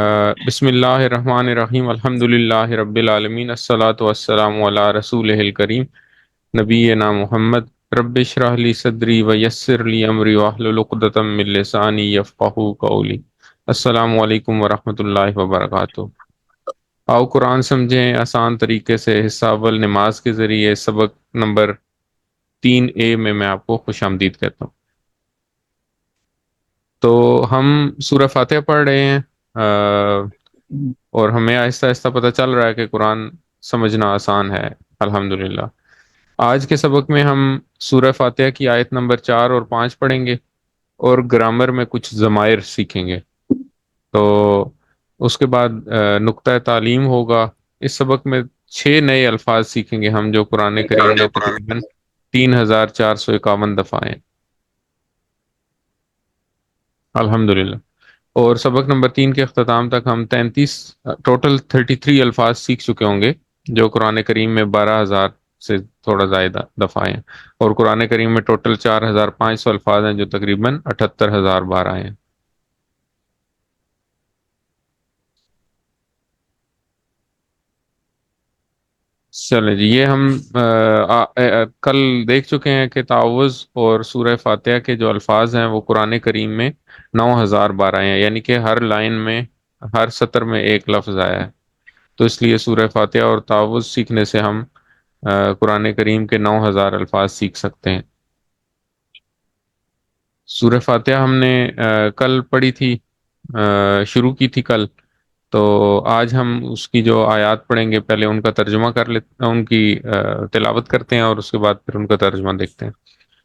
بسم اللہ الرحمن الرحیم الحمد للہ رب العالمین الصلاۃ والسلام علی رسول الکریم نبینا محمد رب اشرح لی صدری ویسر لی امری واحلل عقدۃ من لسانی یفقہوا قولی۔ السلام علیکم ورحمۃ اللہ وبرکاتہ۔ آؤ قرآن سمجھیں آسان طریقے سے، حصہ اول نماز کے ذریعے، سبق نمبر 3A میں آپ کو خوش آمدید کہتا ہوں۔ تو ہم سورہ فاتحہ پڑھ رہے ہیں، اور ہمیں آہستہ آہستہ پتہ چل رہا ہے کہ قرآن سمجھنا آسان ہے الحمدللہ۔ آج کے سبق میں ہم سورہ فاتحہ کی آیت نمبر 4 اور 5 پڑھیں گے، اور گرامر میں کچھ ضمائر سیکھیں گے۔ تو اس کے بعد نقطہ تعلیم ہوگا۔ اس سبق میں 6 نئے الفاظ سیکھیں گے ہم، جو قرآن کریم میں تقریباً 3451 دفعہ ہیں الحمدللہ۔ اور سبق نمبر 3 کے اختتام تک ہم 33 الفاظ سیکھ چکے ہوں گے، جو قرآن کریم میں 12,000 سے تھوڑا زائد دفعہ ہیں، اور قرآن کریم میں ٹوٹل 4,500 الفاظ ہیں، جو تقریباً 78,000 بار آئے ہیں۔ چلیں جی، یہ ہم کل دیکھ چکے ہیں کہ تعوذ اور سورہ فاتحہ کے جو الفاظ ہیں وہ قرآن کریم میں 9,000 بار آئے ہیں، یعنی کہ ہر لائن میں، ہر سطر میں ایک لفظ آیا ہے۔ تو اس لیے سورہ فاتحہ اور تعوذ سیکھنے سے ہم قرآن کریم کے 9,000 الفاظ سیکھ سکتے ہیں۔ سورہ فاتحہ ہم نے کل پڑھی تھی، شروع کی تھی کل۔ تو آج ہم اس کی جو آیات پڑھیں گے، پہلے ان کا ترجمہ کر لیتے ہیں، ان کی تلاوت کرتے ہیں، اور اس کے بعد پھر ان کا ترجمہ دیکھتے ہیں۔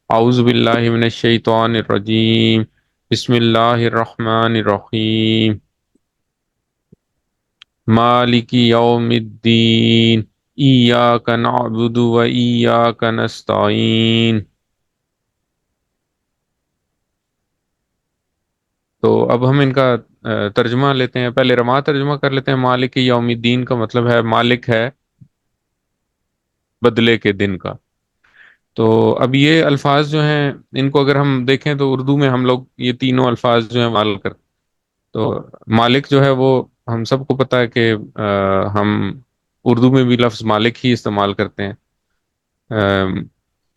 اعوذ باللہ من الشیطان الرجیم، بسم اللہ الرحمن الرحیم، مالک یوم الدین، ایاک نعبد و ایاک نستعین۔ تو اب ہم ان کا ترجمہ لیتے ہیں۔ پہلے رما ترجمہ کر لیتے ہیں۔ مالک یوم الدین کا مطلب ہے مالک ہے بدلے کے دن کا۔ تو اب یہ الفاظ جو ہیں، ان کو اگر ہم دیکھیں تو اردو میں ہم لوگ یہ تینوں الفاظ جو ہیں مال کرتے۔ تو مالک جو ہے وہ ہم سب کو پتہ ہے کہ ہم اردو میں بھی لفظ مالک ہی استعمال کرتے ہیں۔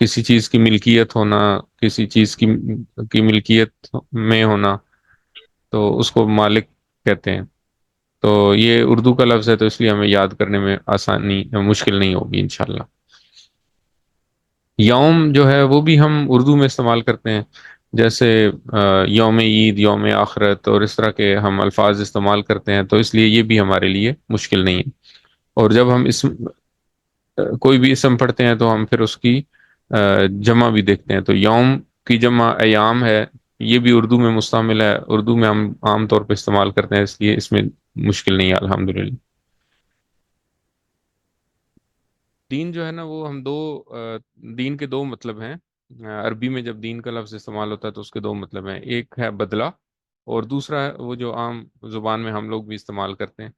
کسی چیز کی ملکیت ہونا، کسی چیز کی ملکیت میں ہونا، تو اس کو مالک کہتے ہیں۔ تو یہ اردو کا لفظ ہے، تو اس لیے ہمیں یاد کرنے میں آسانی، مشکل نہیں ہوگی انشاءاللہ۔ یوم جو ہے وہ بھی ہم اردو میں استعمال کرتے ہیں، جیسے یوم عید، یوم آخرت، اور اس طرح کے ہم الفاظ استعمال کرتے ہیں، تو اس لیے یہ بھی ہمارے لیے مشکل نہیں ہے۔ اور جب ہم کوئی بھی اسم پڑھتے ہیں تو ہم پھر اس کی جمع بھی دیکھتے ہیں۔ تو یوم کی جمع ایام ہے، یہ بھی اردو میں مستعمل ہے، اردو میں ہم عام طور پہ استعمال کرتے ہیں، اس لیے اس میں مشکل نہیں ہے الحمدللہ۔ دین جو ہے نا، وہ ہم دین کے دو مطلب ہیں۔ عربی میں جب دین کا لفظ استعمال ہوتا ہے تو اس کے دو مطلب ہیں، ایک ہے بدلہ، اور دوسرا ہے وہ جو عام زبان میں ہم لوگ بھی استعمال کرتے ہیں،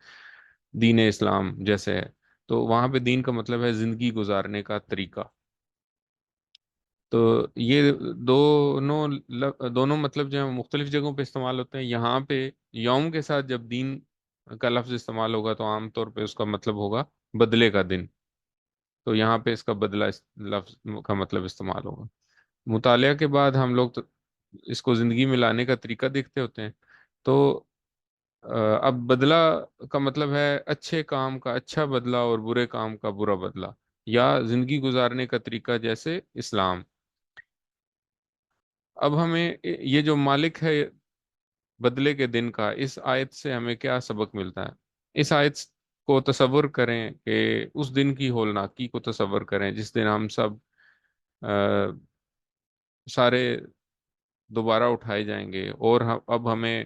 دین اسلام جیسے ہے۔ تو وہاں پہ دین کا مطلب ہے زندگی گزارنے کا طریقہ۔ تو یہ دونوں مطلب جو ہیں مختلف جگہوں پہ استعمال ہوتے ہیں۔ یہاں پہ یوم کے ساتھ جب دین کا لفظ استعمال ہوگا تو عام طور پہ اس کا مطلب ہوگا بدلے کا دن۔ تو یہاں پہ اس کا بدلہ لفظ کا مطلب استعمال ہوگا۔ مطالعہ کے بعد ہم لوگ اس کو زندگی میں لانے کا طریقہ دیکھتے ہوتے ہیں۔ تو اب بدلہ کا مطلب ہے اچھے کام کا اچھا بدلہ اور برے کام کا برا بدلہ، یا زندگی گزارنے کا طریقہ جیسے اسلام۔ اب ہمیں یہ جو مالک ہے بدلے کے دن کا، اس آیت سے ہمیں کیا سبق ملتا ہے؟ اس آیت کو تصور کریں کہ اس دن کی ہولناکی کو تصور کریں جس دن ہم سب سارے دوبارہ اٹھائے جائیں گے، اور اب ہمیں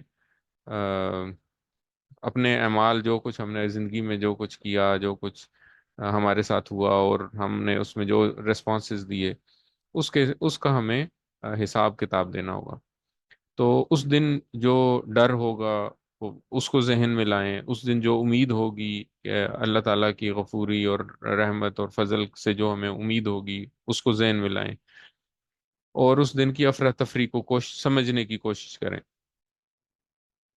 اپنے اعمال، جو کچھ ہم نے زندگی میں جو کچھ کیا، جو کچھ ہمارے ساتھ ہوا، اور ہم نے اس میں جو ریسپانسز دیے، اس کا ہمیں حساب کتاب دینا ہوگا۔ تو اس دن جو ڈر ہوگا اس کو ذہن میں لائیں، اس دن جو امید ہوگی کہ اللہ تعالیٰ کی غفوری اور رحمت اور فضل سے جو ہمیں امید ہوگی، اس کو ذہن میں لائیں، اور اس دن کی افراتفری کو سمجھنے کی کوشش کریں۔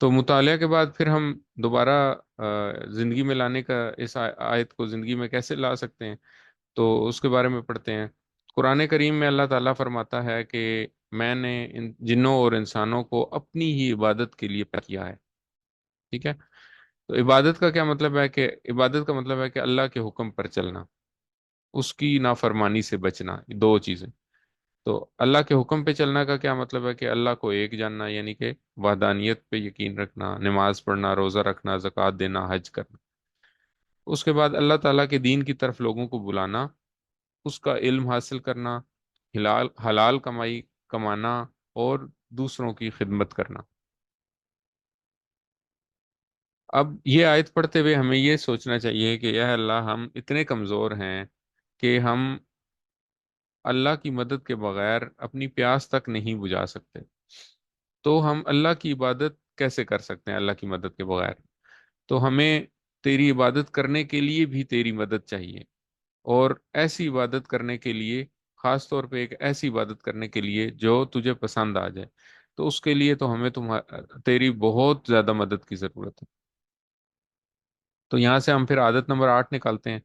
تو مطالعہ کے بعد پھر ہم دوبارہ زندگی میں لانے کا اس آیت کو زندگی میں کیسے لا سکتے ہیں، تو اس کے بارے میں پڑھتے ہیں۔ قرآن کریم میں اللہ تعالیٰ فرماتا ہے کہ میں نے ان جنوں اور انسانوں کو اپنی ہی عبادت کے لیے پیدا کیا ہے، ٹھیک ہے؟ تو عبادت کا کیا مطلب ہے؟ کہ عبادت کا مطلب ہے کہ اللہ کے حکم پر چلنا، اس کی نافرمانی سے بچنا، دو چیزیں۔ تو اللہ کے حکم پہ چلنا کا کیا مطلب ہے؟ کہ اللہ کو ایک جاننا، یعنی کہ وحدانیت پہ یقین رکھنا، نماز پڑھنا، روزہ رکھنا، زکوٰۃ دینا، حج کرنا۔ اس کے بعد اللہ تعالیٰ کے دین کی طرف لوگوں کو بلانا، اس کا علم حاصل کرنا، حلال حلال کمائی کمانا، اور دوسروں کی خدمت کرنا۔ اب یہ آیت پڑھتے ہوئے ہمیں یہ سوچنا چاہیے کہ یا اللہ، ہم اتنے کمزور ہیں کہ ہم اللہ کی مدد کے بغیر اپنی پیاس تک نہیں بجھا سکتے، تو ہم اللہ کی عبادت کیسے کر سکتے ہیں اللہ کی مدد کے بغیر؟ تو ہمیں تیری عبادت کرنے کے لیے بھی تیری مدد چاہیے، اور ایسی عبادت کرنے کے لیے، خاص طور پہ ایک ایسی عبادت کرنے کے لیے جو تجھے پسند آ جائے، تو اس کے لیے تو ہمیں تیری بہت زیادہ مدد کی ضرورت ہے۔ تو یہاں سے ہم پھر عادت نمبر 8 نکالتے ہیں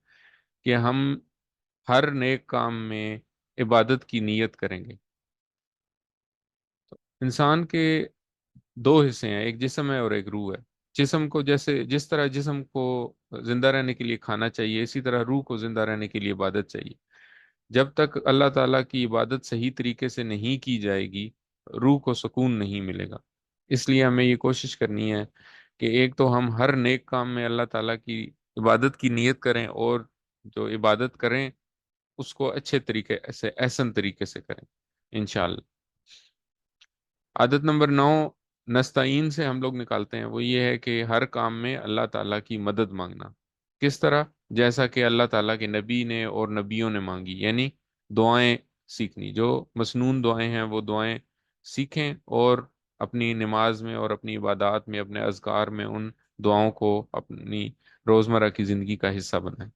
کہ ہم ہر نیک کام میں عبادت کی نیت کریں گے۔ انسان کے دو حصے ہیں، ایک جسم ہے اور ایک روح ہے۔ جسم کو جس طرح جسم کو زندہ رہنے کے لیے کھانا چاہیے، اسی طرح روح کو زندہ رہنے کے لیے عبادت چاہیے۔ جب تک اللہ تعالیٰ کی عبادت صحیح طریقے سے نہیں کی جائے گی، روح کو سکون نہیں ملے گا۔ اس لیے ہمیں یہ کوشش کرنی ہے کہ ایک تو ہم ہر نیک کام میں اللہ تعالیٰ کی عبادت کی نیت کریں، اور جو عبادت کریں اس کو اچھے طریقے سے، احسن طریقے سے کریں انشاءاللہ۔ عادت نمبر 9 نستعین سے ہم لوگ نکالتے ہیں، وہ یہ ہے کہ ہر کام میں اللہ تعالیٰ کی مدد مانگنا۔ کس طرح؟ جیسا کہ اللہ تعالیٰ کے نبی نے اور نبیوں نے مانگی، یعنی دعائیں سیکھنی، جو مسنون دعائیں ہیں وہ دعائیں سیکھیں، اور اپنی نماز میں اور اپنی عبادات میں، اپنے اذکار میں ان دعاؤں کو اپنی روزمرہ کی زندگی کا حصہ بنائیں۔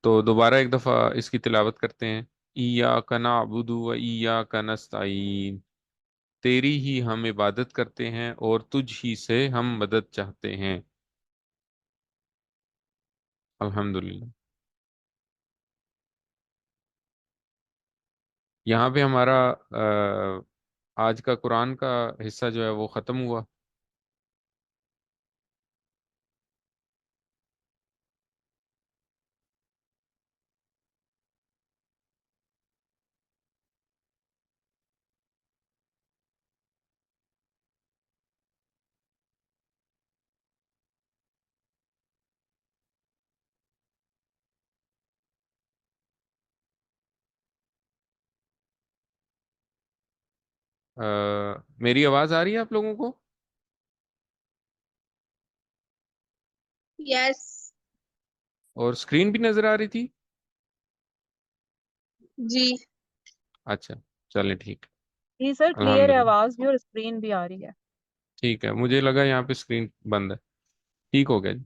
تو دوبارہ ایک دفعہ اس کی تلاوت کرتے ہیں۔ ایاک نعبد و ایاک نستعین، تیری ہی ہم عبادت کرتے ہیں اور تجھ ہی سے ہم مدد چاہتے ہیں۔ الحمدللہ۔ یہاں پہ ہمارا آج کا قرآن کا حصہ جو ہے وہ ختم ہوا۔ میری آواز آ رہی ہے آپ لوگوں کو؟ یس اور اسکرین بھی نظر آ رہی تھی؟ جی اچھا، چلیں ٹھیک، جی سر، کلیئر ہے الحمدللہ۔ آواز بھی اور اسکرین بھی آ رہی ہے۔ ٹھیک ہے، مجھے لگا یہاں پہ اسکرین بند ہے، ٹھیک ہو گیا جی۔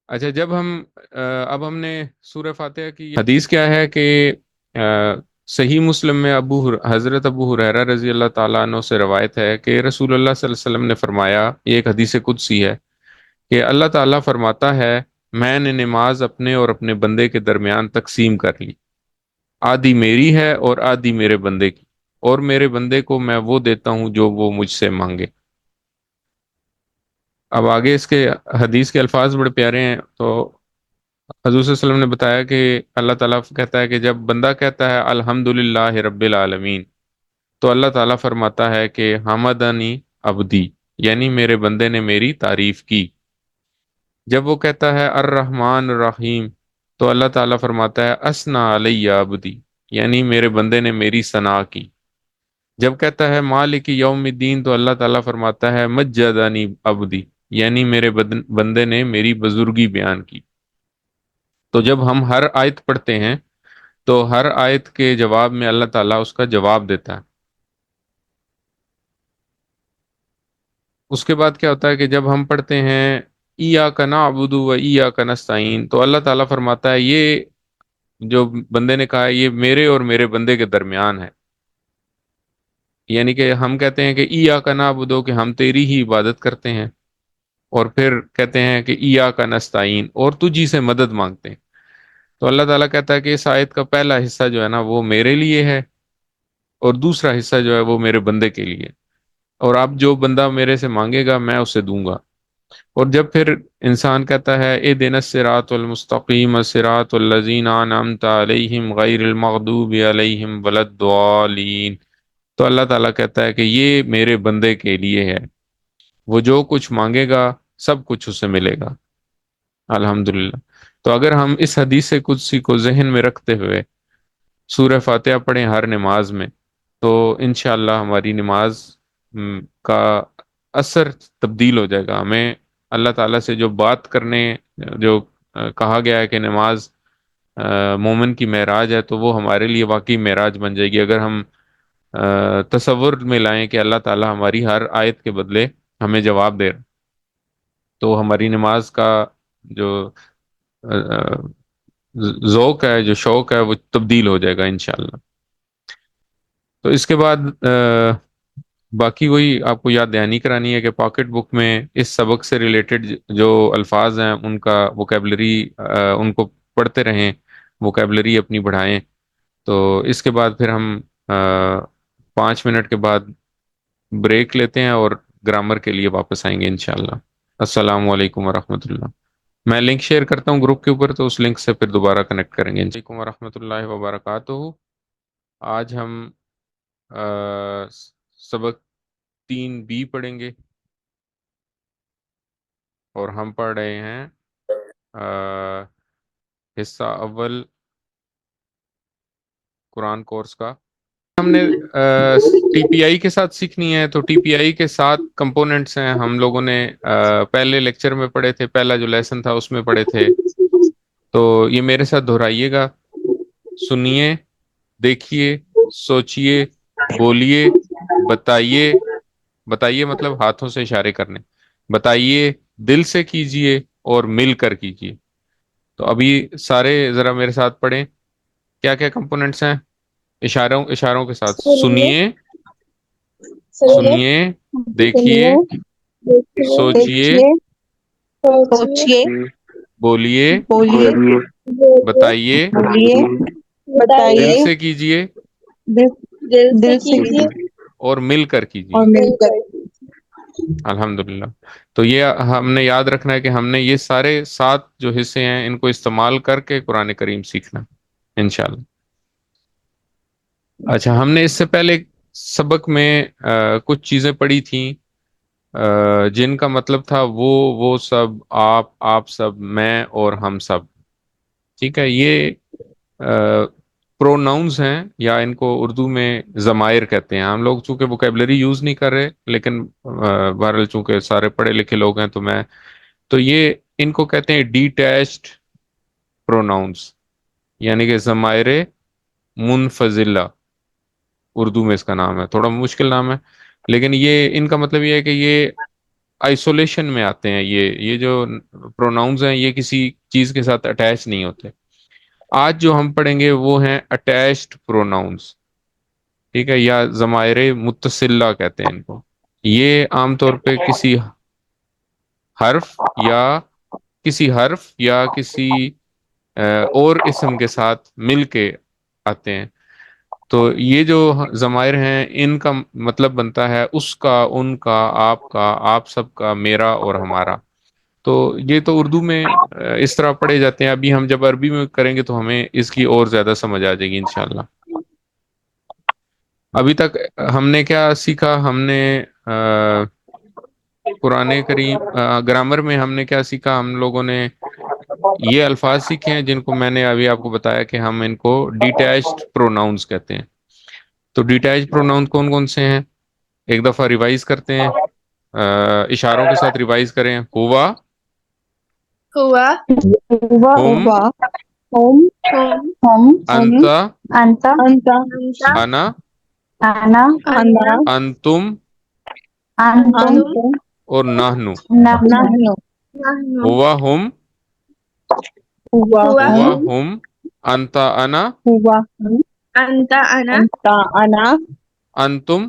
اچھا، اب ہم نے سورہ فاتحہ کی حدیث کیا ہے کہ صحیح مسلم میں حضرت ابو ہریرہ رضی اللہ تعالیٰ عنہ سے روایت ہے کہ رسول اللہ صلی اللہ علیہ وسلم نے فرمایا، یہ ایک حدیث قدسی ہے، کہ اللہ تعالیٰ فرماتا ہے میں نے نماز اپنے اور اپنے بندے کے درمیان تقسیم کر لی، آدھی میری ہے اور آدھی میرے بندے کی، اور میرے بندے کو میں وہ دیتا ہوں جو وہ مجھ سے مانگے۔ اب آگے اس کے حدیث کے الفاظ بڑے پیارے ہیں۔ تو حضور صلی اللہ علیہ وسلم نے بتایا کہ اللہ تعالیٰ کہتا ہے کہ جب بندہ کہتا ہے الحمدللہ رب العالمین، تو اللہ تعالیٰ فرماتا ہے کہ حمدنی عبدی، یعنی میرے بندے نے میری تعریف کی۔ جب وہ کہتا ہے الرحمن الرحیم، تو اللہ تعالیٰ فرماتا ہے اسنا علی عبدی، یعنی میرے بندے نے میری ثنا کی۔ جب کہتا ہے مالک یوم الدین، تو اللہ تعالیٰ فرماتا ہے مجدنی عبدی، یعنی میرے بندے نے میری بزرگی بیان کی۔ تو جب ہم ہر آیت پڑھتے ہیں تو ہر آیت کے جواب میں اللہ تعالیٰ اس کا جواب دیتا ہے۔ اس کے بعد کیا ہوتا ہے کہ جب ہم پڑھتے ہیں ایاک نعبد و ایاک نستعین، تو اللہ تعالیٰ فرماتا ہے یہ جو بندے نے کہا ہے یہ میرے اور میرے بندے کے درمیان ہے۔ یعنی کہ ہم کہتے ہیں کہ ایاک نعبدو، کہ ہم تیری ہی عبادت کرتے ہیں، اور پھر کہتے ہیں کہ ایاک نستعین، اور تجھی سے مدد مانگتے ہیں۔ تو اللہ تعالیٰ کہتا ہے کہ اس آیت کا پہلا حصہ جو ہے نا وہ میرے لیے ہے، اور دوسرا حصہ جو ہے وہ میرے بندے کے لیے، اور اب جو بندہ میرے سے مانگے گا میں اسے دوں گا۔ اور جب پھر انسان کہتا ہے اہدنا الصراط المستقیم صراط الذین انعمت علیہم غیر المغضوب علیہم ولا الضالین، تو اللہ تعالیٰ کہتا ہے کہ یہ میرے بندے کے لیے ہے، وہ جو کچھ مانگے گا سب کچھ اسے ملے گا۔ الحمدللہ۔ تو اگر ہم اس حدیث قدسی کو ذہن میں رکھتے ہوئے سورہ فاتحہ پڑھیں ہر نماز میں، تو انشاءاللہ ہماری نماز کا اثر تبدیل ہو جائے گا۔ ہمیں اللہ تعالیٰ سے جو بات کرنے، جو کہا گیا ہے کہ نماز مومن کی معراج ہے، تو وہ ہمارے لیے واقعی معراج بن جائے گی اگر ہم تصور میں لائیں کہ اللہ تعالیٰ ہماری ہر آیت کے بدلے ہمیں جواب دے رہا، تو ہماری نماز کا جو ذوق ہے، جو شوق ہے، وہ تبدیل ہو جائے گا انشاءاللہ۔ تو اس کے بعد باقی وہی آپ کو یاد دہانی کرانی ہے کہ پاکٹ بک میں اس سبق سے ریلیٹڈ جو الفاظ ہیں ان کا ووکیبلری، ان کو پڑھتے رہیں، ووکیبلری اپنی بڑھائیں۔ تو اس کے بعد پھر ہم 5 منٹ کے بعد بریک لیتے ہیں اور گرامر کے لیے واپس آئیں گے انشاءاللہ۔ السلام علیکم ورحمۃ اللہ۔ میں لنک شیئر کرتا ہوں گروپ کے اوپر، تو اس لنک سے پھر دوبارہ کنیکٹ کریں گے۔ علیکم ورحمۃ اللہ وبرکاتہ۔ آج ہم سبق 3B پڑھیں گے، اور ہم پڑھ رہے ہیں حصہ اول قرآن کورس کا۔ ہم نے ٹی پی آئی کے ساتھ سیکھنی ہے، تو ٹی پی آئی کے 7 کمپوننٹس ہیں، ہم لوگوں نے پہلے لیکچر میں پڑھے تھے، پہلا جو لیسن تھا اس میں پڑھے تھے۔ تو یہ میرے ساتھ دہرائیے گا، سنیے، دیکھیے، سوچئے، بولیے، بتائیے۔ بتائیے مطلب ہاتھوں سے اشارے کرنے، بتائیے، دل سے کیجئے، اور مل کر کیجئے۔ تو ابھی سارے ذرا میرے ساتھ پڑھیں، کیا کیا کمپوننٹس ہیں؟ اشاروں کے ساتھ سنیے، سنیے، سنیے، سنیے، سنیے، دیکھیے، سوچئے، دیکھیے، سوچیے، بولیے، بولیے، بتائیے، بولیے، دل بتائیے، سے کیجئے، دل سے کیجیے، اور مل کر کیجئے۔ اور مل کر۔ الحمدللہ۔ تو یہ ہم نے یاد رکھنا ہے کہ ہم نے یہ سارے 7 جو حصے ہیں ان کو استعمال کر کے قرآن کریم سیکھنا انشاءاللہ۔ اچھا، ہم نے اس سے پہلے سبق میں کچھ چیزیں پڑھی تھیں، جن کا مطلب تھا وہ سب، آپ سب، میں اور ہم سب۔ ٹھیک ہے، یہ پروناؤنز ہیں، یا ان کو اردو میں ضمائر کہتے ہیں۔ ہم لوگ چونکہ ووکیبلری یوز نہیں کر رہے، لیکن بہرحال چونکہ سارے پڑھے لکھے لوگ ہیں، تو یہ ان کو کہتے ہیں ڈیٹیچڈ پروناؤنز، یعنی کہ ضمائر منفضلہ، اردو میں اس کا نام ہے، تھوڑا مشکل نام ہے، لیکن یہ ان کا مطلب یہ ہے کہ یہ آئسولیشن میں آتے ہیں۔ یہ جو پروناؤنز ہیں یہ کسی چیز کے ساتھ اٹیچ نہیں ہوتے۔ آج جو ہم پڑھیں گے وہ ہیں اٹیچڈ پروناؤنز، ٹھیک ہے، یا ضمائر متصلہ کہتے ہیں ان کو۔ یہ عام طور پہ کسی حرف یا کسی اور اسم کے ساتھ مل کے آتے ہیں۔ تو یہ جو ضمائر ہیں ان کا مطلب بنتا ہے اس کا، ان کا، آپ سب کا، میرا اور ہمارا۔ تو یہ تو اردو میں اس طرح پڑھے جاتے ہیں، ابھی ہم جب عربی میں کریں گے تو ہمیں اس کی اور زیادہ سمجھ آ جائے گی انشاءاللہ۔ ابھی تک ہم نے کیا سیکھا؟ ہم نے قرآن کریم گرامر میں ہم نے کیا سیکھا؟ ہم لوگوں نے یہ الفاظ سیکھے ہیں جن کو میں نے ابھی آپ کو بتایا کہ ہم ان کو ڈیٹیچڈ پروناؤنز کہتے ہیں۔ تو ڈیٹیچڈ پروناؤن کون کون سے ہیں؟ ایک دفعہ ریوائز کرتے ہیں، اشاروں کے ساتھ ریوائز کریں۔ ہوا، ہوا، ہم، ہوا، ہم، انتا، انتا، انا، انا، انتم، انتم، اور نحنو۔ نحنو، ہوا، ہم، ہوا، ہم، انتا، انا، انتا، انا، انتم،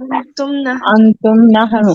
أنتم نحن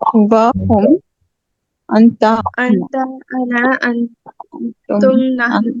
هو هم أنت أنا أنتم نحن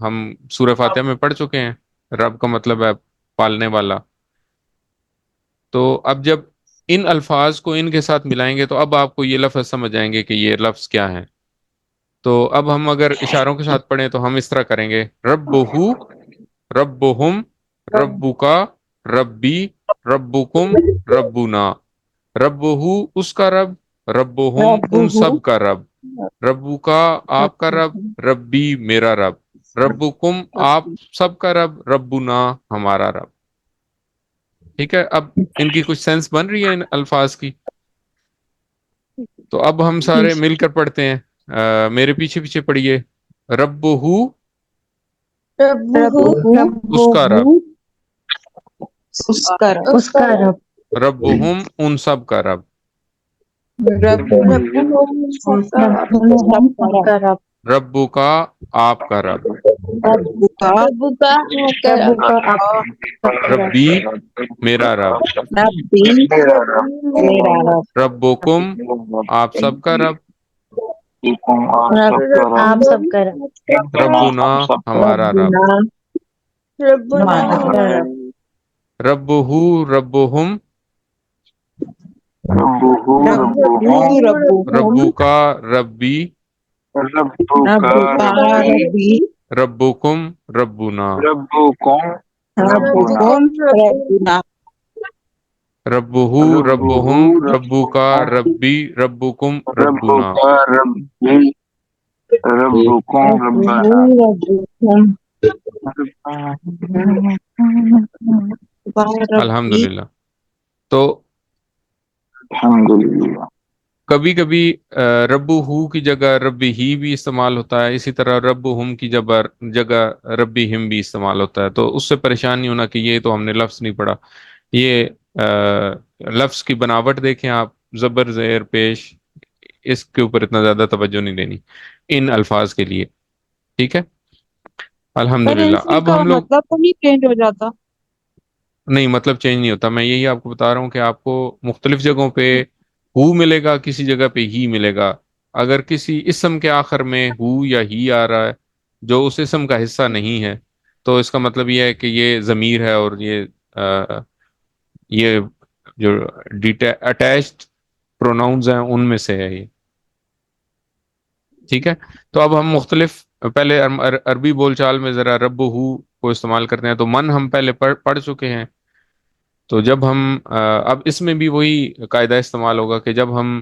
ہم سورہ فاتحہ میں پڑھ چکے ہیں، رب کا مطلب ہے پالنے والا۔ تو اب جب ان الفاظ کو ان کے ساتھ ملائیں گے تو اب آپ کو یہ لفظ سمجھ آئیں گے کہ یہ لفظ کیا ہے۔ تو اب ہم اگر اشاروں کے ساتھ پڑھیں تو ہم اس طرح کریں گے، ربہ، ربہم، ربکا، ربی، ربکم، ربنا۔ ربہ اس کا رب، ربہم ان ربہ سب کا رب، ربو کا آپ کا رب، ربی میرا رب، ربکم آپ سب کا رب، ربنا ہمارا رب۔ ٹھیک ہے، اب ان کی کچھ سینس بن رہی ہے ان الفاظ کی؟ تو اب ہم سارے مل کر پڑھتے ہیں، میرے پیچھے پیچھے پڑھیے، ربہ ربہ اس کا رب، اس کا رب، اس کا رب، ربہم ان سب کا رب، ربہ سب کا رب، ہم سب کا رب، ربو کا آپ کا رب، ربہ کا رب کا آپ سب کا رب، ربی میرا رب، ربی میرا رب، ربکم آپ سب کا رب، آپ سب کا رب، ربنا ہمارا رب، ربنا ہمارا ہمارا رب، رب، ربہ ربہم، ربہ ربہم، ربو کا ربی، ربہ کا ربی، ربکم ربنا، ربکم ربنا، ربہ ربہم، ربو کا ربی، ربکم ربنا۔ ربہ ربکم ربی۔ الحمدللہ۔ تو کبھی کبھی رب ہو کی جگہ رب ہی بھی استعمال ہوتا ہے، اسی طرح رب ہم کی جگہ ربی ہم بھی استعمال ہوتا ہے، تو اس سے پریشان نہیں ہونا کہ یہ تو ہم نے لفظ نہیں پڑھا۔ یہ لفظ کی بناوٹ دیکھیں آپ، زبر زیر پیش، اس کے اوپر اتنا زیادہ توجہ نہیں دینی ان الفاظ کے لیے، ٹھیک ہے۔ الحمدللہ۔ کرنسی اب کا ہم لوگ، مطلب تو نہیں چینج ہو جاتا؟ نہیں مطلب چینج نہیں ہوتا، میں یہی آپ کو بتا رہا ہوں کہ آپ کو مختلف جگہوں پہ ہو ملے گا، کسی جگہ پہ ہی ملے گا۔ اگر کسی اسم کے آخر میں ہو یا ہی آ رہا ہے جو اس اسم کا حصہ نہیں ہے، تو اس کا مطلب یہ ہے کہ یہ ضمیر ہے، اور یہ جو اٹیچڈ پروناؤنز ہیں ان میں سے ہے یہ، ٹھیک ہے۔ تو اب ہم مختلف، پہلے عربی بول چال میں ذرا رب ہو کو استعمال کرتے ہیں، تو من ہم پہلے پڑھ چکے ہیں۔ تو جب ہم اب اس میں بھی وہی قاعدہ استعمال ہوگا کہ جب ہم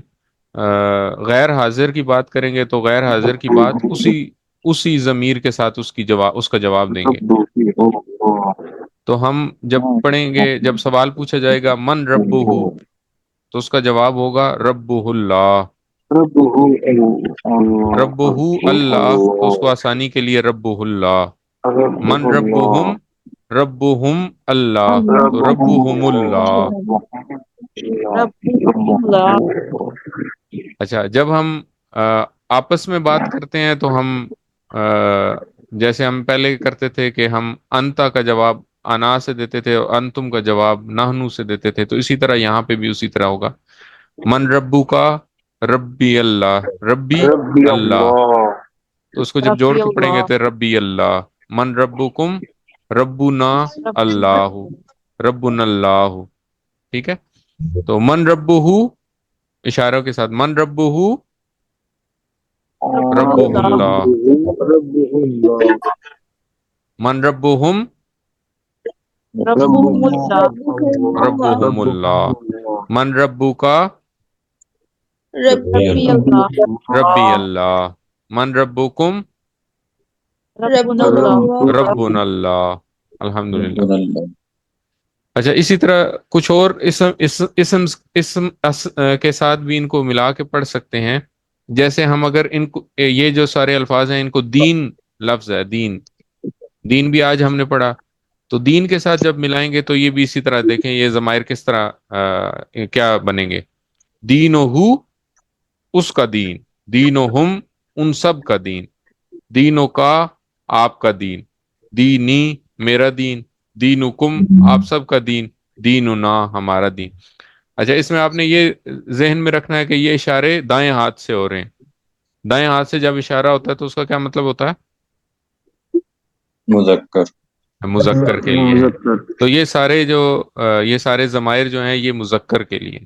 غیر حاضر کی بات کریں گے تو غیر حاضر کی بات اسی ضمیر کے ساتھ اس کا جواب دیں گے۔ تو ہم جب پڑھیں گے، جب سوال پوچھا جائے گا من ربہ، تو اس کا جواب ہوگا ربہ اللہ، ربہ اللہ، تو اس کو آسانی کے لیے ربہ اللہ۔ من ربہم، ربہم اللہ، تو ربہم اللہ۔ رب اللہ، اچھا، جب ہم آپس میں بات کرتے ہیں تو ہم جیسے ہم پہلے کرتے تھے کہ ہم انتا کا جواب انا سے دیتے تھے اور انتم کا جواب نحنو سے دیتے تھے، تو اسی طرح یہاں پہ بھی اسی طرح ہوگا۔ من ربو کا، ربی اللہ، ربی اللہ، تو اس کو جب جوڑ ربی کے پڑھیں گے اللہ، تو ربی اللہ۔ من ربکم، ربنا ربی اللہ، ربنا اللہ، ٹھیک ہے۔ تو من ربہ، اشاروں کے ساتھ، من ربہ ربہ اللہ، اللہ، من ربہم ربہم اللہ، ربہم اللہ، من ربکا ربی اللہ، ربی اللہ، من ربکم ربنا اللہ، ربنا اللہ۔ الحمدللہ۔ اچھا، اسی طرح کچھ اور اسم کے ساتھ بھی ان کو ملا کے پڑھ سکتے ہیں، جیسے ہم اگر ان کو، یہ جو سارے الفاظ ہیں ان کو دین لفظ ہے، دین، دین بھی آج ہم نے پڑھا، تو دین کے ساتھ جب ملائیں گے تو یہ بھی اسی طرح دیکھیں یہ ضمائر کس طرح کیا بنیں گے، دین و ہو اس کا دین، دین و ہم ان سب کا دین، دین و کا آپ کا دین، دینی میرا دین، دینکم آپ سب کا دین، دیننا ہمارا دین۔ اچھا، اس میں آپ نے یہ ذہن میں رکھنا ہے کہ یہ اشارے دائیں ہاتھ سے ہو رہے ہیں۔ دائیں ہاتھ سے جب اشارہ ہوتا ہے تو اس کا کیا مطلب ہوتا ہے؟ مذکر کے لیے ہے. تو یہ سارے یہ سارے ضمائر جو ہیں یہ مذکر کے لیے.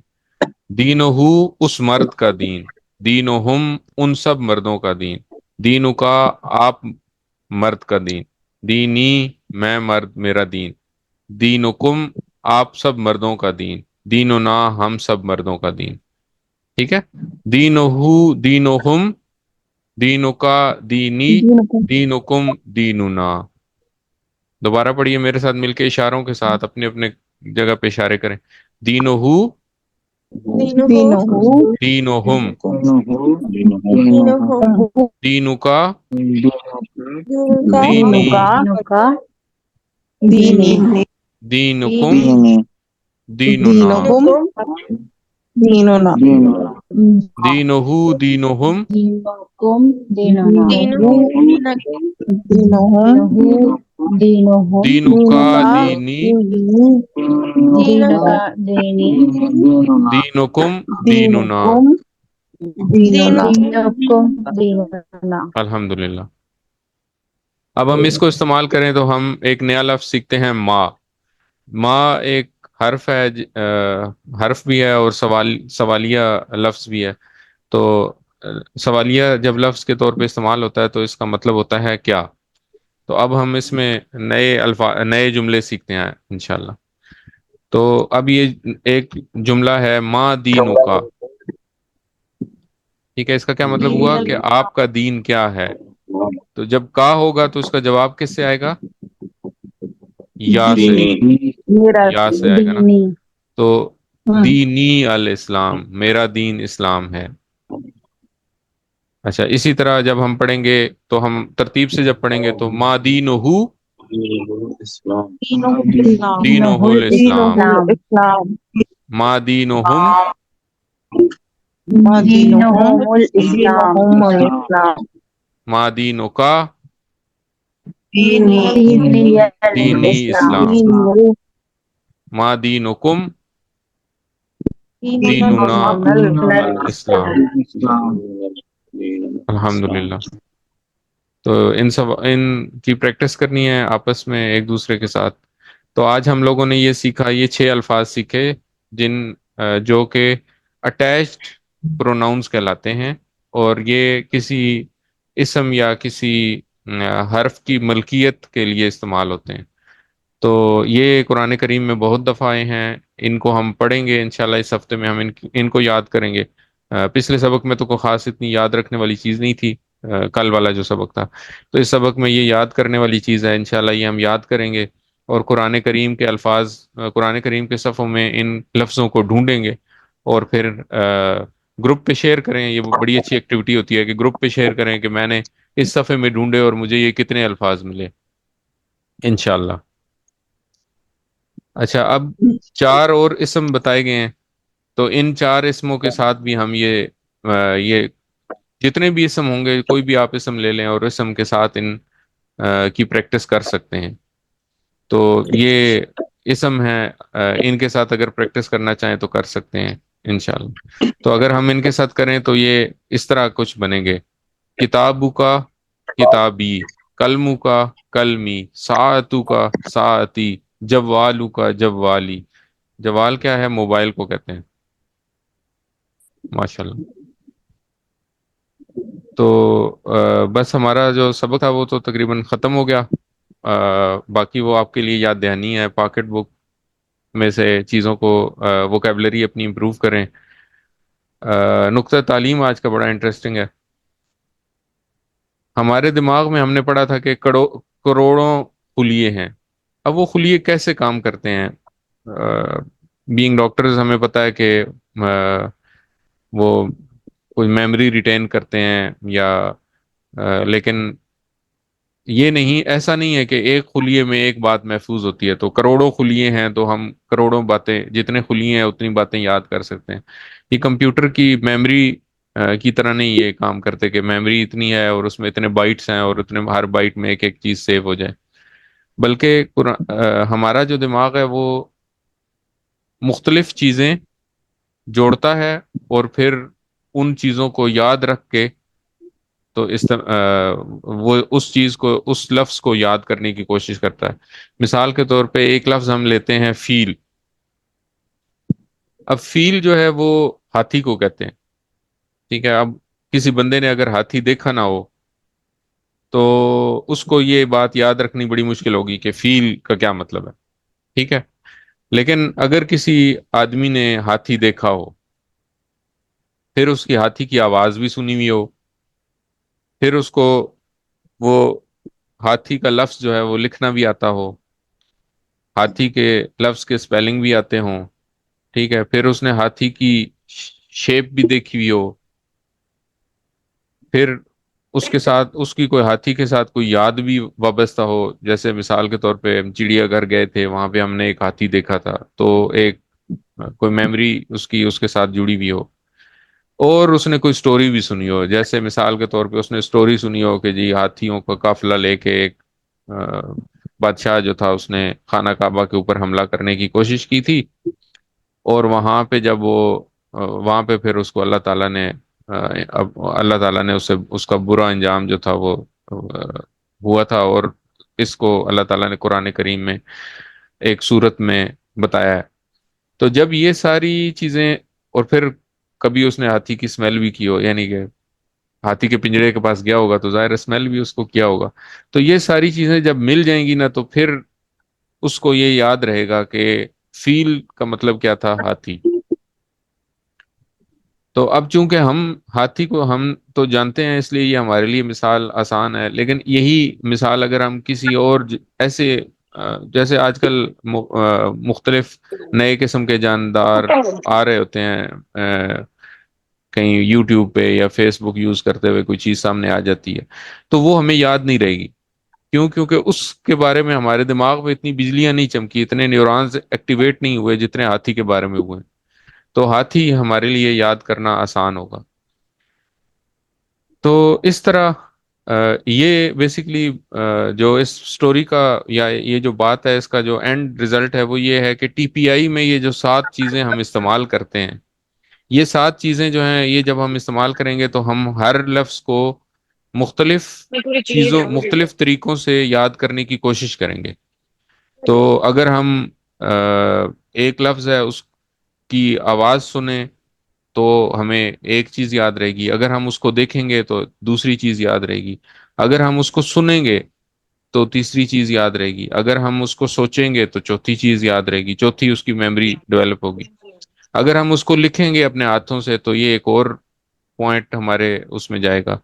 دینہو اس مرد کا دین، دینہم ان سب مردوں کا دین، دینو کا آپ مرد کا دین، دینی میں مرد میرا دین، دینکم آپ سب مردوں کا دین، دیننا ہم سب مردوں کا دین. ٹھیک ہے. دینہو دینہم، دینو کا دینی، دینکم دیننا. دوبارہ پڑھیے میرے ساتھ مل کے اشاروں کے ساتھ، اپنے اپنے جگہ پہ اشارے کریں. دینہو دینہو دینہم، دینہم دینو کا دینکا دینی، کا دینی دینکم دیننا. دینکم دیننا دینہو دینہم دینکم دیننا دینہم دینہم دینو کا دینکا دینی، دینکا دینی دینکم دیننا. دینکم دیننا. دینکم دیننا. الحمدللہ. اب ہم اس کو استعمال کریں تو ہم ایک نیا لفظ سیکھتے ہیں ما. ما ایک حرف ہے، حرف بھی ہے اور سوالیہ لفظ بھی ہے. تو سوالیہ جب لفظ کے طور پہ استعمال ہوتا ہے تو اس کا مطلب ہوتا ہے کیا. تو اب ہم اس میں نئے جملے سیکھتے ہیں انشاءاللہ. تو اب یہ ایک جملہ ہے ما دینو کا. ٹھیک ہے. اس کا کیا مطلب ہوا کہ آپ کا دین کیا ہے. تو جب کا ہوگا تو اس کا جواب کس سے آئے گا؟ یا سے، میرا یا سے آئے گا نا. دینی. تو دینی الاسلام، میرا دین اسلام ہے. اچھا، اسی طرح جب ہم پڑھیں گے تو ہم ترتیب سے جب پڑھیں گے تو ما دینہو دینہ الاسلام دینہ دینہ الاسلام، الاسلام ما دینہم دینہم دینہم الاسلام. دینہم الاسلام ما دینکا دینی دینی دینی الاسلام. اسلام، ما دینکم دیننا الاسلام. الحمدللہ. تو ان کی پریکٹس کرنی ہے آپس میں ایک دوسرے کے ساتھ. تو آج ہم لوگوں نے یہ سیکھا، یہ 6 الفاظ سیکھے جو کہ اٹیچڈ پروناؤنس کہلاتے ہیں، اور یہ کسی اسم یا کسی حرف کی ملکیت کے لیے استعمال ہوتے ہیں. تو یہ قرآن کریم میں بہت دفعہ آئے ہیں. ان کو ہم پڑھیں گے انشاءاللہ. اس ہفتے میں ہم ان کو یاد کریں گے. پچھلے سبق میں تو کوئی خاص اتنی یاد رکھنے والی چیز نہیں تھی، کل والا جو سبق تھا. تو اس سبق میں یہ یاد کرنے والی چیز ہے. انشاءاللہ یہ ہم یاد کریں گے اور قرآن کریم کے الفاظ، قرآن کریم کے صفحوں میں ان لفظوں کو ڈھونڈیں گے اور پھر گروپ پہ شیئر کریں. یہ بڑی اچھی ایکٹیویٹی ہوتی ہے کہ گروپ پہ شیئر کریں کہ میں نے اس صفحے میں ڈھونڈے اور مجھے یہ کتنے الفاظ ملے انشاءاللہ. اچھا، اب 4 اور اسم بتائے گئے ہیں. تو ان 4 اسموں کے ساتھ بھی ہم یہ جتنے بھی اسم ہوں گے، کوئی بھی آپ اسم لے لیں اور اسم کے ساتھ ان کی پریکٹس کر سکتے ہیں. تو یہ اسم ہیں، ان کے ساتھ اگر پریکٹس کرنا چاہیں تو کر سکتے ہیں انشاءاللہ. تو اگر ہم ان کے ساتھ کریں تو یہ اس طرح کچھ بنیں گے: کتابو کا کتابی، کلمو کا کلمی، ساعتو کا ساعتی، جوالو کا جوالی. جوال کیا ہے؟ موبائل کو کہتے ہیں. ماشاءاللہ. تو بس ہمارا جو سبق تھا وہ تو تقریباً ختم ہو گیا. باقی وہ آپ کے لیے یاد دہانی ہے. پاکٹ بک میں سے چیزوں کو ووکیبلری اپنی امپروو کریں. نقطہ تعلیم آج کا بڑا انٹرسٹنگ ہے. ہمارے دماغ میں ہم نے پڑھا تھا کہ کروڑوں خلیے ہیں. اب وہ خلیے کیسے کام کرتے ہیں؟ بینگ ڈاکٹرز ہمیں پتہ ہے کہ وہ کوئی میموری ریٹین کرتے ہیں یا لیکن یہ نہیں، ایسا نہیں ہے کہ ایک خلیے میں ایک بات محفوظ ہوتی ہے. تو کروڑوں خلیے ہیں تو ہم کروڑوں باتیں، جتنے خلیے ہیں اتنی باتیں یاد کر سکتے ہیں. یہ کمپیوٹر کی میموری کی طرح نہیں یہ کام کرتے کہ میموری اتنی ہے اور اس میں اتنے بائٹس ہیں اور اتنے ہر بائٹ میں ایک ایک چیز سیو ہو جائے. بلکہ ہمارا جو دماغ ہے وہ مختلف چیزیں جوڑتا ہے اور پھر ان چیزوں کو یاد رکھ کے تو وہ اس چیز کو، اس لفظ کو یاد کرنے کی کوشش کرتا ہے. مثال کے طور پہ ایک لفظ ہم لیتے ہیں فیل. اب فیل جو ہے وہ ہاتھی کو کہتے ہیں. ٹھیک ہے. اب کسی بندے نے اگر ہاتھی دیکھا نہ ہو تو اس کو یہ بات یاد رکھنی بڑی مشکل ہوگی کہ فیل کا کیا مطلب ہے. ٹھیک ہے. لیکن اگر کسی آدمی نے ہاتھی دیکھا ہو، پھر اس کی ہاتھی کی آواز بھی سنی ہوئی ہو، پھر اس کو وہ ہاتھی کا لفظ جو ہے وہ لکھنا بھی آتا ہو، ہاتھی کے لفظ کے سپیلنگ بھی آتے ہوں، ٹھیک ہے، پھر اس نے ہاتھی کی شیپ بھی دیکھی ہوئی ہو، پھر اس کے ساتھ اس کی کوئی ہاتھی کے ساتھ کوئی یاد بھی وابستہ ہو، جیسے مثال کے طور پہ ہم چڑیا گھر گئے تھے، وہاں پہ ہم نے ایک ہاتھی دیکھا تھا، تو ایک کوئی میموری اس کی اس کے ساتھ جڑی ہوئی ہو، اور اس نے کوئی سٹوری بھی سنی ہو، جیسے مثال کے طور پہ اس نے سٹوری سنی ہو کہ جی ہاتھیوں کا قافلہ لے کے ایک بادشاہ جو تھا اس نے خانہ کعبہ کے اوپر حملہ کرنے کی کوشش کی تھی، اور وہاں پہ جب وہ وہاں پہ پھر اس کو اللہ تعالیٰ نے اللہ تعالیٰ نے اسے اس کا برا انجام جو تھا وہ ہوا تھا، اور اس کو اللہ تعالیٰ نے قرآن کریم میں ایک صورت میں بتایا ہے. تو جب یہ ساری چیزیں، اور پھر کبھی اس نے ہاتھی کی اسمیل بھی کی ہو، یعنی کہ ہاتھی کے پنجرے کے پاس گیا ہوگا تو ظاہر اسمیل بھی اس کو کیا ہوگا، تو یہ ساری چیزیں جب مل جائیں گی نا تو پھر اس کو یہ یاد رہے گا کہ فیل کا مطلب کیا تھا، ہاتھی. تو اب چونکہ ہم ہاتھی کو ہم تو جانتے ہیں، اس لیے یہ ہمارے لیے مثال آسان ہے، لیکن یہی مثال اگر ہم کسی اور ایسے جیسے آج کل مختلف نئے قسم کے جاندار آ رہے ہوتے ہیں، کہیں یوٹیوب پہ یا فیس بک یوز کرتے ہوئے کوئی چیز سامنے آ جاتی ہے، تو وہ ہمیں یاد نہیں رہے گی. کیوں؟ کیونکہ اس کے بارے میں ہمارے دماغ میں اتنی بجلیاں نہیں چمکی، اتنے نیورونز ایکٹیویٹ نہیں ہوئے جتنے ہاتھی کے بارے میں ہوئے ہیں. تو ہاتھی ہمارے لیے یاد کرنا آسان ہوگا. تو اس طرح یہ بیسیکلی جو اس سٹوری کا یا یہ جو بات ہے، اس کا جو اینڈ ریزلٹ ہے وہ یہ ہے کہ ٹی پی آئی میں یہ جو 7 چیزیں ہم استعمال کرتے ہیں، یہ 7 چیزیں جو ہیں، یہ جب ہم استعمال کریں گے تو ہم ہر لفظ کو مختلف چیزوں، مختلف طریقوں سے یاد کرنے کی کوشش کریں گے. تو اگر ہم ایک لفظ ہے اس کی آواز سنیں تو ہمیں ایک چیز یاد رہے گی، اگر ہم اس کو دیکھیں گے تو دوسری چیز یاد رہے گی، اگر ہم اس کو سنیں گے تو تیسری چیز یاد رہے گی، اگر ہم اس کو سوچیں گے تو چوتھی چیز یاد رہے گی، چوتھی اس کی میموری ڈیولپ ہوگی، اگر ہم اس کو لکھیں گے اپنے ہاتھوں سے تو یہ ایک اور پوائنٹ ہمارے اس میں جائے گا.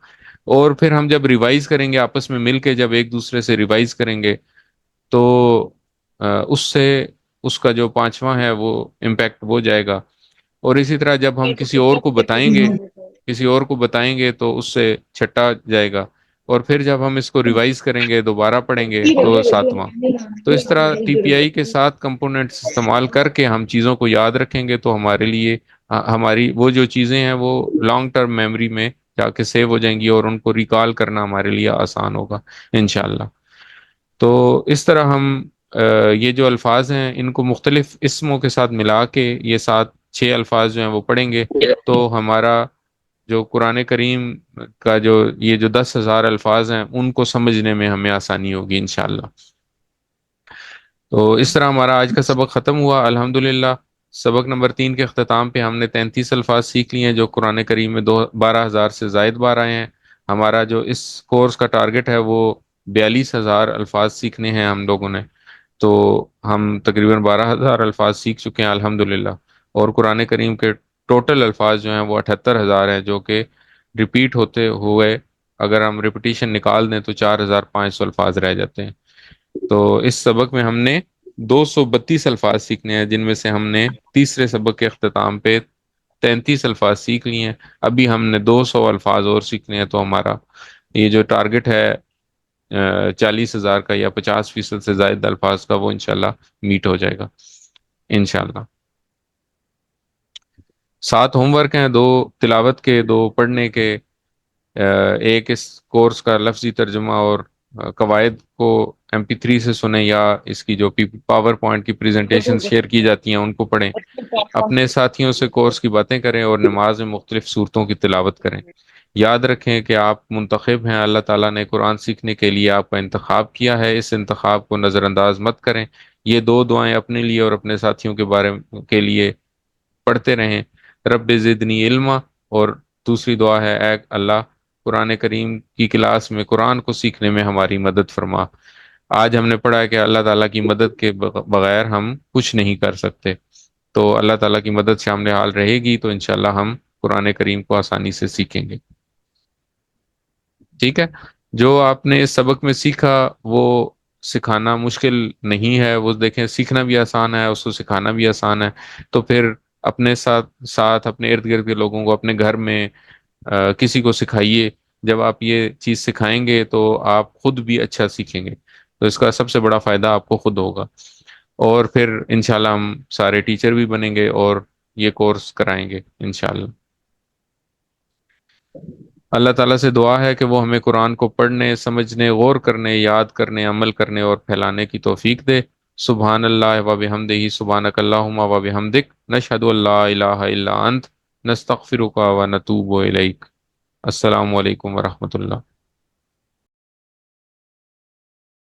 اور پھر ہم جب ریوائز کریں گے آپس میں مل کے، جب ایک دوسرے سے ریوائز کریں گے تو اس سے اس کا جو 5واں ہے وہ امپیکٹ وہ جائے گا. اور اسی طرح جب ہم کسی اور کو بتائیں گے، کسی اور کو بتائیں گے تو اس سے چھٹا جائے گا، اور پھر جب ہم اس کو ریوائز کریں گے، دوبارہ پڑھیں گے تو 7واں. تو اس طرح ٹی پی آئی کے 7 کمپوننٹس استعمال کر کے ہم چیزوں کو یاد رکھیں گے تو ہمارے لیے ہماری وہ جو چیزیں ہیں وہ لانگ ٹرم میموری میں جا کے سیو ہو جائیں گی، اور ان کو ریکال کرنا ہمارے لیے آسان ہوگا انشاءاللہ. تو اس طرح ہم یہ جو الفاظ ہیں ان کو مختلف اسموں کے ساتھ ملا کے یہ 6 الفاظ جو ہیں وہ پڑھیں گے تو ہمارا جو قرآن کریم کا جو یہ جو 10,000 الفاظ ہیں ان کو سمجھنے میں ہمیں آسانی ہوگی انشاءاللہ. تو اس طرح ہمارا آج کا سبق ختم ہوا الحمدللہ. سبق نمبر 3 کے اختتام پہ ہم نے 33 الفاظ سیکھ لیے ہیں جو قرآن کریم میں 12,000 سے زائد بار آئے ہیں. ہمارا جو اس کورس کا ٹارگٹ ہے وہ 42,000 الفاظ سیکھنے ہیں ہم لوگوں نے. تو ہم تقریباً 12,000 الفاظ سیکھ چکے ہیں الحمدللہ. اور قرآن کریم کے ٹوٹل الفاظ جو ہیں وہ 78,000 ہیں، جو کہ ریپیٹ ہوتے ہوئے اگر ہم ریپیٹیشن نکال دیں تو 4,500 الفاظ رہ جاتے ہیں. تو اس سبق میں ہم نے 232 الفاظ سیکھنے ہیں، جن میں سے ہم نے تیسرے سبق کے اختتام پہ 33 الفاظ سیکھ لیے ہیں. ابھی ہم نے 200 الفاظ اور سیکھنے ہیں، تو ہمارا یہ جو ٹارگٹ ہے 40,000 کا یا 50% سے زائد الفاظ کا وہ انشاءاللہ میٹ ہو جائے گا انشاءاللہ. 7 ہوم ورک ہیں، 2 تلاوت کے، 2 پڑھنے کے، ایک اس کورس کا لفظی ترجمہ اور قواعد کو MP3 سے سنیں، یا اس کی جو پاور پوائنٹ کی پریزنٹیشن شیئر کی جاتی ہیں ان کو پڑھیں. اپنے ساتھیوں سے کورس کی باتیں کریں اور نماز میں مختلف صورتوں کی تلاوت کریں. یاد رکھیں کہ آپ منتخب ہیں، اللہ تعالیٰ نے قرآن سیکھنے کے لیے آپ کا انتخاب کیا ہے، اس انتخاب کو نظر انداز مت کریں۔ یہ دو دعائیں اپنے لیے اور اپنے ساتھیوں کے بارے کے لیے پڑھتے رہیں، رب زدنی علما، اور دوسری دعا ہے اے اللہ قرآن کریم کی کلاس میں قرآن کو سیکھنے میں ہماری مدد فرما۔ آج ہم نے پڑھا ہے کہ اللہ تعالیٰ کی مدد کے بغیر ہم کچھ نہیں کر سکتے، تو اللہ تعالیٰ کی مدد شامل حال رہے گی تو انشاءاللہ ہم قرآن کریم کو آسانی سے سیکھیں گے۔ ٹھیک ہے، جو آپ نے اس سبق میں سیکھا وہ سکھانا مشکل نہیں ہے، وہ دیکھیں سیکھنا بھی آسان ہے، اس کو سکھانا بھی آسان ہے، تو پھر اپنے ساتھ ساتھ اپنے ارد گرد کے لوگوں کو، اپنے گھر میں کسی کو سکھائیے۔ جب آپ یہ چیز سکھائیں گے تو آپ خود بھی اچھا سیکھیں گے، تو اس کا سب سے بڑا فائدہ آپ کو خود ہوگا، اور پھر انشاءاللہ ہم سارے ٹیچر بھی بنیں گے اور یہ کورس کرائیں گے انشاءاللہ۔ اللہ تعالیٰ سے دعا ہے کہ وہ ہمیں قرآن کو پڑھنے، سمجھنے، غور کرنے، یاد کرنے، عمل کرنے اور پھیلانے کی توفیق دے۔ سبحان اللہ و بحمدہ، سبحانک اللہم و بحمدک، نشہد ان لا الہ الا انت، نستغفرک و نتوب الیک۔ السلام علیکم ورحمۃ اللہ۔